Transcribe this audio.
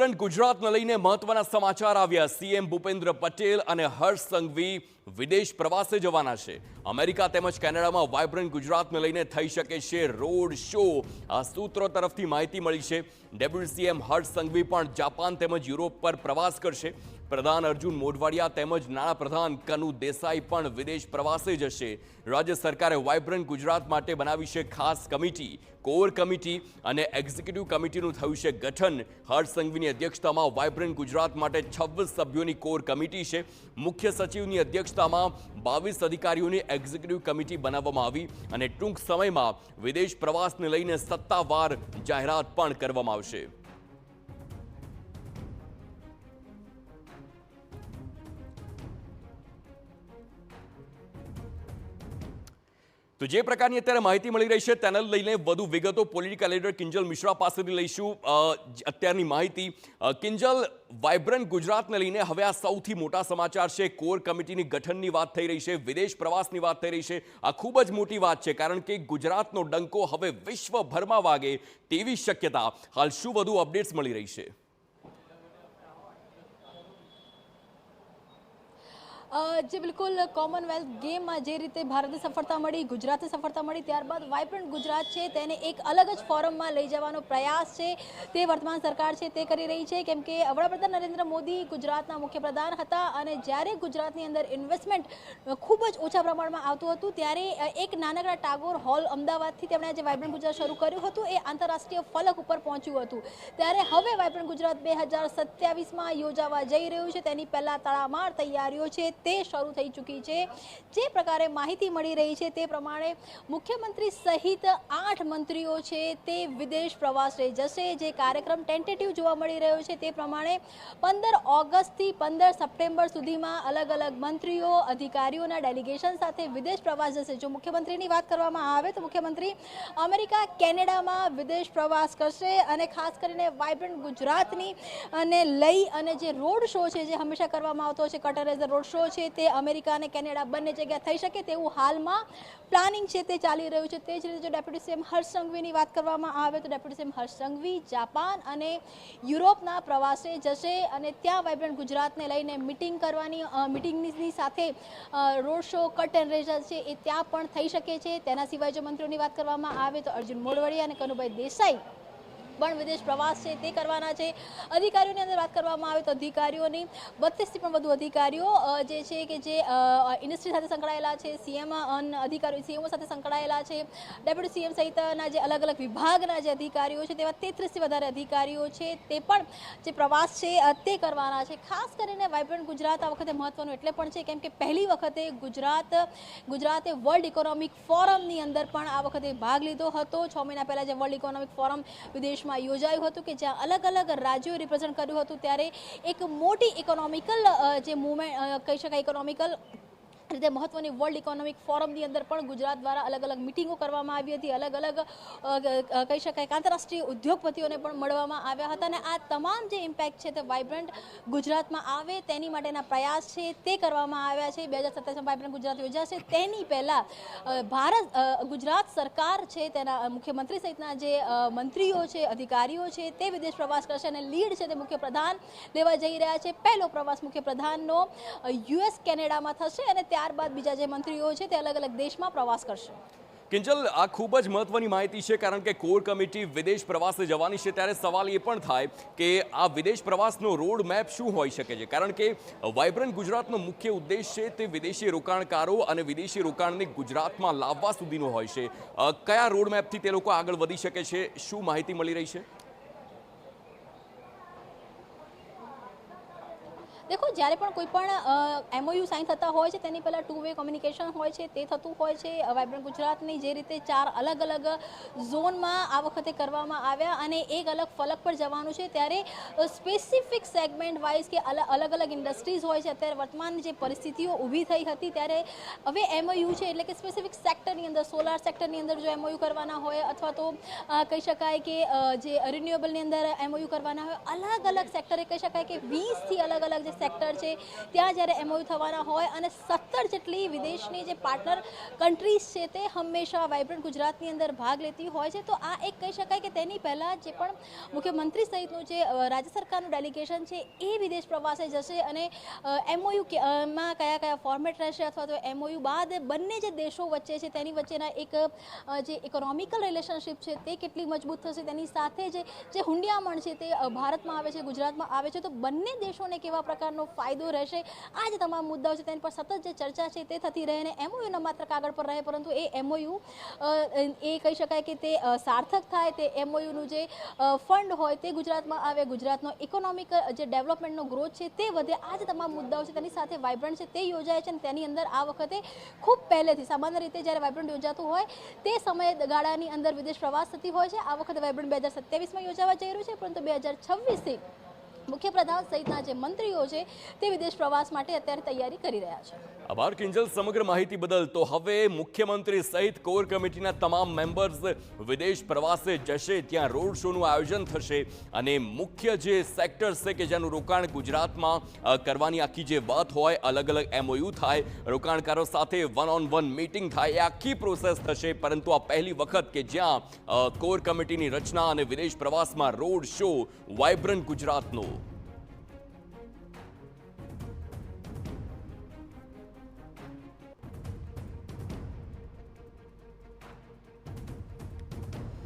Vibrant ગુજરાતને લઈને મહત્વના સમાચાર આવ્યા। સીએમ ભૂપેન્દ્ર પટેલ અને હર્ષ સંઘવી વિદેશ પ્રવાસે જવાના છે। અમેરિકા તેમજ કેનેડામાં વાઇબ્રન્ટ ગુજરાતને લઈને થઈ શકે છે રોડ શો। આ સૂત્રો તરફથી માહિતી મળી છે। ડેપ્યુટી સીએમ હર્ષ સંઘવી પણ જાપાન તેમજ યુરોપ પર પ્રવાસ કરશે। પ્રધાન અર્જુન મોઢવાડિયા તેમજ નાણાપ્રધાન કનુ દેસાઈ પણ વિદેશ પ્રવાસે જશે। રાજ્ય સરકારે વાઇબ્રન્ટ ગુજરાત માટે બનાવી છે ખાસ કમિટી। કોર કમિટી અને એક્ઝિક્યુટિવ કમિટીનું થયું છે ગઠન। હર્ષ સંઘવીની અધ્યક્ષતામાં વાઇબ્રન્ટ ગુજરાત માટે 26 સભ્યોની કોર કમિટી છે। મુખ્ય સચિવની અધ્યક્ષતામાં 22 અધિકારીઓની એક્ઝિક્યુટિવ કમિટી બનાવવામાં આવી અને ટૂંક સમયમાં વિદેશ પ્રવાસને લઈને સત્તાવાર જાહેરાત પણ કરવામાં આવશે। તો જે પ્રકારની અત્યારે માહિતી મળી રહી છે તેને લઈને વધુ વિગતો પોલિટિકલ એડિટર કિંજલ મિશ્રા પાસેથી લઈશું। અત્યારની માહિતી કિંજલ, વાઇબ્રન્ટ ગુજરાતને લઈને હવે આ સૌથી મોટા સમાચાર છે। કોર કમિટીની ગઠનની વાત થઈ રહી છે, વિદેશ પ્રવાસની વાત થઈ રહી છે। આ ખૂબ જ મોટી વાત છે કારણ કે ગુજરાતનો ડંકો હવે વિશ્વભરમાં વાગે તેવી શક્યતા। હાલ શું વધુ અપડેટ્સ મળી રહી છે? જે બિલકુલ કોમનવેલ્થ ગેમમાં જે રીતે ભારતને સફળતા મળી, ગુજરાતને સફળતા મળી, ત્યારબાદ વાઇબ્રન્ટ ગુજરાત છે તેને એક અલગ જ ફોરમમાં લઈ જવાનો પ્રયાસ છે તે વર્તમાન સરકાર છે તે કરી રહી છે। કેમ કે વડાપ્રધાન નરેન્દ્ર મોદી ગુજરાતના મુખ્યપ્રધાન હતા અને જ્યારે ગુજરાતની અંદર ઇન્વેસ્ટમેન્ટ ખૂબ જ ઓછા પ્રમાણમાં આવતું હતું ત્યારે એક નાનકડા ટાગોર હોલ અમદાવાદથી તેમણે જે વાઇબ્રન્ટ ગુજરાત શરૂ કર્યું હતું એ આંતરરાષ્ટ્રીય ફલક ઉપર પહોંચ્યું હતું। ત્યારે હવે વાઇબ્રન્ટ ગુજરાત 2027માં યોજાવા જઈ રહ્યું છે। તેની પહેલાં તડામાર તૈયારીઓ છે તે શરૂ થઈ ચૂકી છે। જે પ્રકારે માહિતી મળી રહી છે તે પ્રમાણે મુખ્યમંત્રી સહિત 8 મંત્રીઓ છે તે વિદેશ પ્રવાસે જશે। જે કાર્યક્રમ ટેન્ટેટિવ જોવા મળી રહ્યો છે તે પ્રમાણે 15 ઓગસ્ટથી 15 સપ્ટેમ્બર સુધીમાં અલગ અલગ મંત્રીઓ અધિકારીઓના ડેલિગેશન સાથે વિદેશ પ્રવાસ જશે। જો મુખ્યમંત્રીની વાત કરવામાં આવે તો મુખ્યમંત્રી અમેરિકા કેનેડામાં વિદેશ પ્રવાસ કરશે અને ખાસ કરીને વાઇબ્રન્ટ ગુજરાતની અને લઈ અને જે રોડ શો છે જે હંમેશા કરવામાં આવતો છે cutter as a road show છે તે અમેરિકા અને કેનેડા બંને જગ્યા થઈ શકે તેવું હાલમાં પ્લાનિંગ છે તે ચાલી રહ્યું છે। તે જ રીતે જો ડેપ્યુટી સીએમ હર્ષ સંઘવીની વાત કરવામાં આવે તો deputy CM Harsh Sanghavi Japan અને યુરોપના પ્રવાસે જશે અને ત્યાં વાઇબ્રન્ટ ગુજરાતને લઈને મિટિંગની સાથે road show cut and razor છે એ ત્યાં પણ થઈ શકે છે। તેના સિવાય જો મંત્રીઓની વાત કરવામાં આવે તો અર્જુન મોઢવાડિયા અને કનુભાઈ દેસાઈ પણ વિદેશ પ્રવાસ છે તે કરવાના છે। અધિકારીઓની અંદર વાત કરવામાં આવે તો અધિકારીઓની 32થી પણ વધુ અધિકારીઓ જે છે કે જે ઇન્ડસ્ટ્રી સાથે સંકળાયેલા છે, સીએમઓ સાથે સંકળાયેલા છે, ડેપ્યુટી સીએમ સહિતના જે અલગ અલગ વિભાગના જે અધિકારીઓ છે તેવા 33થી વધારે અધિકારીઓ છે તે પણ જે પ્રવાસ છે તે કરવાના છે। ખાસ કરીને વાઇબ્રન્ટ ગુજરાત આ વખતે મહત્વનું એટલે પણ છે કેમ કે પહેલી વખતે ગુજરાતે વર્લ્ડ ઇકોનોમિક ફોરમની અંદર પણ આ વખતે ભાગ લીધો હતો। 6 મહિના પહેલાં જે વર્લ્ડ ઇકોનોમિક ફોરમ વિદેશ યોજાયું હતું કે જ્યાં અલગ અલગ રાજ્યોએ રિપ્રેઝન્ટ કર્યું હતું ત્યારે એક મોટી ઇકોનોમિકલ જે મૂવમેન્ટ કહી શકાય ઇકોનોમિકલ રીતે મહત્વની વર્લ્ડ ઇકોનોમિક ફોરમની અંદર પણ ગુજરાત દ્વારા અલગ અલગ મિટિંગો કરવામાં આવી હતી। અલગ અલગ કહી શકાય આંતરરાષ્ટ્રીય ઉદ્યોગપતિઓને પણ મળવામાં આવ્યા હતા અને આ તમામ જે ઇમ્પેક્ટ છે તે વાઇબ્રન્ટ ગુજરાતમાં આવે તેની માટેના પ્રયાસ છે તે કરવામાં આવ્યા છે। 2027માં વાઇબ્રન્ટ ગુજરાત યોજાશે તેની પહેલાં ગુજરાત સરકાર છે તેના મુખ્યમંત્રી સહિતના જે મંત્રીઓ છે અધિકારીઓ છે તે વિદેશ પ્રવાસ કરશે અને લીડ છે તે મુખ્યપ્રધાન લેવા જઈ રહ્યા છે। પહેલો પ્રવાસ મુખ્યપ્રધાનનો યુએસ કેનેડામાં થશે અને ત્યારબાદ બીજા જે મંત્રીઓ છે તે અલગ અલગ દેશમાં પ્રવાસ કરશે। કિંજલ, આ ખૂબ જ મહત્વની માહિતી છે કારણ કે કોર કમિટી વિદેશ પ્રવાસે જવાની છે ત્યારે સવાલ એ પણ થાય કે આ વિદેશ પ્રવાસનો રોડ મેપ શું હોઈ શકે છે કારણ કે વાઇબ્રન્ટ ગુજરાતનો મુખ્ય ઉદ્દેશ છે તે વિદેશી રોકાણકારો અને વિદેશી રોકાણને ગુજરાતમાં લાવવા સુધીનો હોય છે। કયા રોડ મેપથી તે લોકો આગળ વધી શકે છે, શું માહિતી મળી રહી છે? देखो જ્યારે પણ કોઈ પણ એમઓયુ સાઇન થતા હોય છે તેની પહેલાં 2 વે કોમ્યુનિકેશન હોય છે તે થતું હોય છે। વાઇબ્રન્ટ ગુજરાતની જે રીતે 4 અલગ અલગ ઝોનમાં આ વખતે કરવામાં આવ્યા અને એક અલગ ફલક પર જવાનું છે ત્યારે સ્પેસિફિક સેગમેન્ટ વાઇઝ કે અલગ અલગ ઇન્ડસ્ટ્રીઝ હોય છે। અત્યારે વર્તમાન જે પરિસ્થિતિઓ ઊભી થઈ હતી ત્યારે હવે એમઓયુ છે એટલે કે સ્પેસિફિક સેક્ટરની અંદર સોલાર સેક્ટરની અંદર જો એમઓયુ કરવાના હોય અથવા તો કહી શકાય કે જે રિન્યુએબલની અંદર એમઓયુ કરવાના હોય અલગ અલગ સેક્ટરે કહી શકાય કે 20થી અલગ અલગ જે સેક્ટર છે ત્યાં જ્યારે MOU થવાના હોય અને 17 જેટલી વિદેશની જે પાર્ટનર કન્ટ્રીઝ છે તે હંમેશા વાઇબ્રન્ટ ગુજરાતની અંદર ભાગ લેતી હોય છે. તો આ એક કહી શકાય કે તેની પહેલાં જે પણ મુખ્યમંત્રી સહિતનું જે રાજ્ય સરકારનું ડેલિગેશન છે એ વિદેશ પ્રવાસે જશે અને MOU માં કયા કયા ફોર્મેટ રહેશે અથવા તો MOU બાદ બંને જે દેશો વચ્ચે છે તેની વચ્ચેના એક જે ઇકોનોમિકલ રિલેશનશિપ છે તે કેટલી મજબૂત થશે, તેની સાથે જે હુંડિયામણ છે તે ભારતમાં આવે છે, ગુજરાતમાં આવે છે, તો બંને દેશોને કેવા પ્રકારનો ફાયદો રહેશે, આ જે તમામ મુદ્દાઓ છે તેની પર સતત જે ચર્ચા છે તે થતી રહે અને MOU ન માત્ર કાગળ પર રહે પરંતુ એ MOU એ કહી શકાય કે તે સાર્થક થાય, તે MOUનું જે ફંડ હોય તે ગુજરાતમાં આવે, ગુજરાતનો ઇકોનોમિક જે ડેવલપમેન્ટનો ગ્રોથ છે તે વધે. આ જે તમામ મુદ્દાઓ છે તેની સાથે વાઇબ્રન્ટ છે તે યોજાય છે અને તેની અંદર આ વખતે ખૂબ પહેલેથી સામાન્ય રીતે જ્યારે વાઇબ્રન્ટ યોજાતું હોય તે સમયગાળાની અંદર વિદેશ પ્રવાસ થતી હોય છે. આ વખતે વાઇબ્રન્ટ 2027માં યોજાવા જઈ રહ્યું છે પરંતુ 2026થી મુખ્યપ્રધાન સહિતના જે મંત્રીઓ છે તે વિદેશ પ્રવાસ માટે અત્યારે તૈયારી કરી રહ્યા છે. આભાર કિંજલ સમગ્ર માહિતી બદલ. તો હવે મુખ્યમંત્રી સહિત કોર કમિટીના તમામ મેમ્બર્સ વિદેશ પ્રવાસે જશે, ત્યાં રોડ શોનું આયોજન થશે અને મુખ્ય જે સેક્ટર્સ છે કે જેનું રોકાણ ગુજરાતમાં કરવાની આખી જે વાત હોય, અલગ અલગ MOU થાય, રોકાણકારો સાથે 1-on-1 મીટિંગ થાય, એ આખી પ્રોસેસ થશે. પરંતુ આ પહેલી વખત કે જ્યાં કોર કમિટીની રચના અને વિદેશ પ્રવાસમાં રોડ શો વાઇબ્રન્ટ ગુજરાતનો